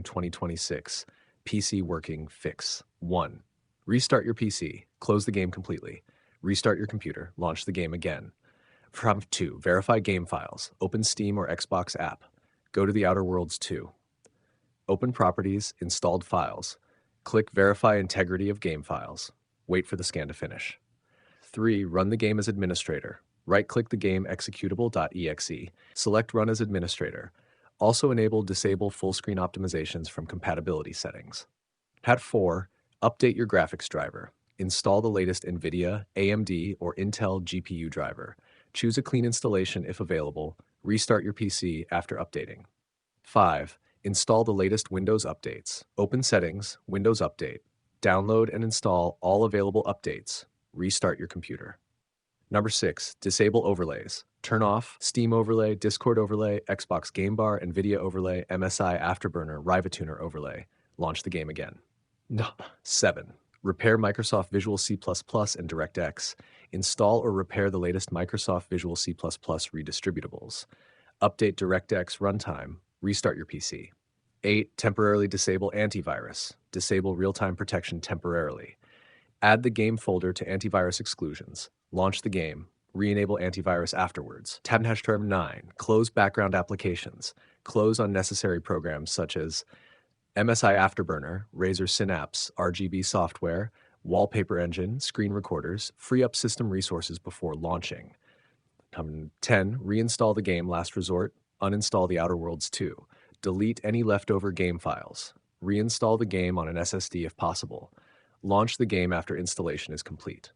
2026. PC working fix. 1. Restart your PC. Close the game completely. Restart your computer. Launch the game again. Prompt 2. Verify game files. Open Steam or Xbox app. Go to the Outer Worlds 2. Open Properties, Installed Files. Click Verify Integrity of Game Files. Wait for the scan to finish. 3. Run the game as administrator. Right-click the game executable.exe. Select Run as Administrator. Also enable Disable full-screen optimizations from compatibility settings. Pat 4. Update your graphics driver. Install the latest NVIDIA, AMD, or Intel GPU driver. Choose a clean installation if available. Restart your PC after updating. 5. Install the latest Windows updates. Open Settings, Windows Update. Download and install all available updates. Restart your computer. Number 6. Disable overlays. Turn off Steam overlay, Discord overlay, Xbox Game Bar, NVIDIA overlay, MSI Afterburner, Rivatuner overlay. Launch the game again. 7. Repair Microsoft Visual C++ and DirectX. Install or repair the latest Microsoft Visual C++ redistributables. Update DirectX runtime. Restart your PC. 8. Temporarily disable antivirus. Disable real-time protection temporarily. Add the game folder to antivirus exclusions. Launch the game. Re-enable antivirus afterwards. Term 9. Close background applications. Close unnecessary programs such as MSI Afterburner, Razer Synapse, RGB software, wallpaper engine, screen recorders. Free up system resources before launching. 10. Reinstall the game last resort. Uninstall the Outer Worlds 2. Delete any leftover game files. Reinstall the game on an SSD if possible. Launch the game after installation is complete.